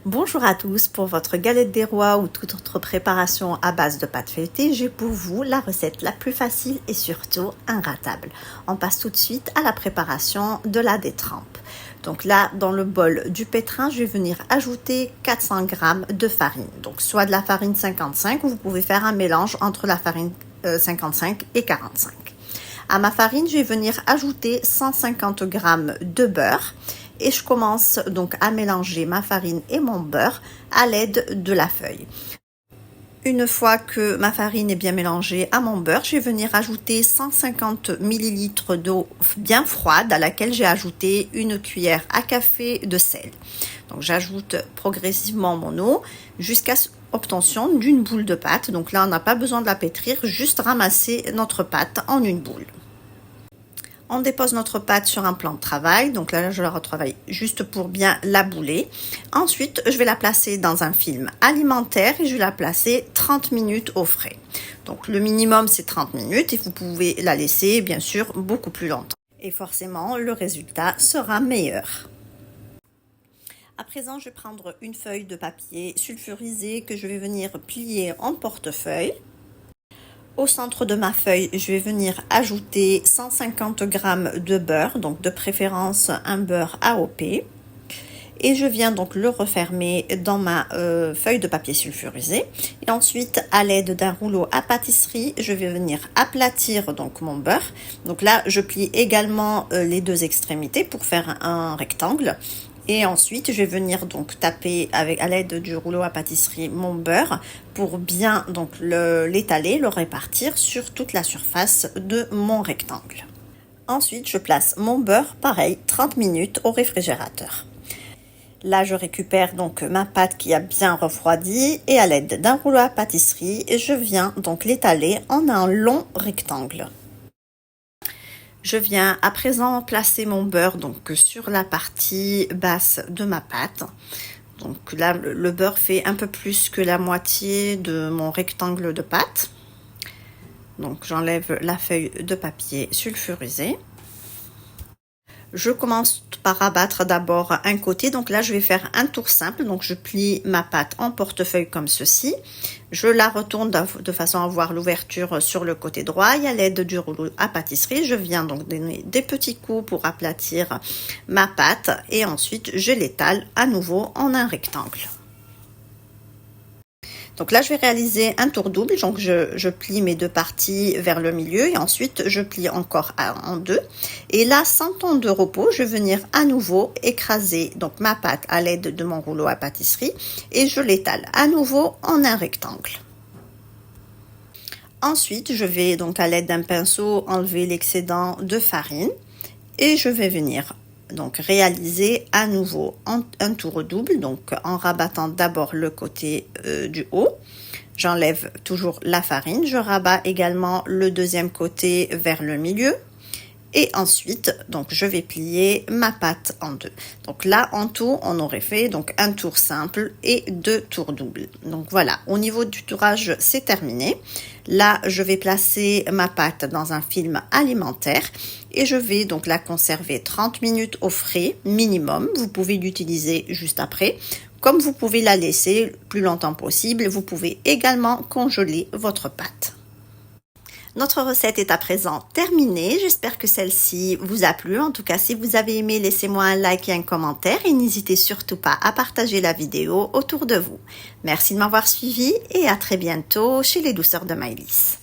Bonjour à tous, pour votre galette des rois ou toute autre préparation à base de pâte feuilletée, j'ai pour vous la recette la plus facile et surtout inratable. On passe tout de suite à la préparation de la détrempe. Donc là, dans le bol du pétrin, je vais venir ajouter 400 g de farine. Donc soit de la farine 55, ou vous pouvez faire un mélange entre la farine 55 et 45. À ma farine, je vais venir ajouter 150 g de beurre. Et je commence donc à mélanger ma farine et mon beurre à l'aide de la feuille. Une fois que ma farine est bien mélangée à mon beurre, je vais venir ajouter 150 ml d'eau bien froide à laquelle j'ai ajouté une cuillère à café de sel. Donc j'ajoute progressivement mon eau jusqu'à obtention d'une boule de pâte. Donc là, on n'a pas besoin de la pétrir, juste ramasser notre pâte en une boule. On dépose notre pâte sur un plan de travail. Donc là, je la retravaille juste pour bien la bouler. Ensuite, je vais la placer dans un film alimentaire et je vais la placer 30 minutes au frais. Donc le minimum, c'est 30 minutes et vous pouvez la laisser, bien sûr, beaucoup plus longtemps. Et forcément, le résultat sera meilleur. À présent, je vais prendre une feuille de papier sulfurisé que je vais venir plier en portefeuille. Au centre de ma feuille, je vais venir ajouter 150 g de beurre, donc de préférence un beurre AOP. Et je viens donc le refermer dans ma feuille de papier sulfurisé. Et ensuite, à l'aide d'un rouleau à pâtisserie, je vais venir aplatir donc mon beurre. Donc là, je plie également les deux extrémités pour faire un rectangle. Et ensuite, je vais venir donc taper à l'aide du rouleau à pâtisserie mon beurre pour bien donc l'étaler, le répartir sur toute la surface de mon rectangle. Ensuite, je place mon beurre, pareil, 30 minutes au réfrigérateur. Là, je récupère donc ma pâte qui a bien refroidi et à l'aide d'un rouleau à pâtisserie, je viens donc l'étaler en un long rectangle. Je viens à présent placer mon beurre donc sur la partie basse de ma pâte. Donc là, le beurre fait un peu plus que la moitié de mon rectangle de pâte. Donc j'enlève la feuille de papier sulfurisé. Je commence par abattre d'abord un côté. Donc là, je vais faire un tour simple. Donc je plie ma pâte en portefeuille comme ceci. Je la retourne de façon à avoir l'ouverture sur le côté droit. Et à l'aide du rouleau à pâtisserie, je viens donc donner des petits coups pour aplatir ma pâte. Et ensuite, je l'étale à nouveau en un rectangle. Donc là, je vais réaliser un tour double. Donc, je plie mes deux parties vers le milieu et ensuite, je plie encore en deux. Et là, sans temps de repos, je vais venir à nouveau écraser donc ma pâte à l'aide de mon rouleau à pâtisserie et je l'étale à nouveau en un rectangle. Ensuite, je vais donc à l'aide d'un pinceau enlever l'excédent de farine et je vais venir donc réaliser à nouveau un tour double, donc en rabattant d'abord le côté du haut. J'enlève toujours la farine, je rabats également le deuxième côté vers le milieu et ensuite donc je vais plier ma pâte en deux. Donc là en tout on aurait fait donc un tour simple et deux tours doubles. Donc voilà, au niveau du tourage c'est terminé. Là je vais placer ma pâte dans un film alimentaire et je vais donc la conserver 30 minutes au frais minimum. Vous pouvez l'utiliser juste après. Comme vous pouvez la laisser le plus longtemps possible, vous pouvez également congeler votre pâte. Notre recette est à présent terminée. J'espère que celle-ci vous a plu. En tout cas, si vous avez aimé, laissez-moi un like et un commentaire et n'hésitez surtout pas à partager la vidéo autour de vous. Merci de m'avoir suivi et à très bientôt chez les douceurs de Maëlys.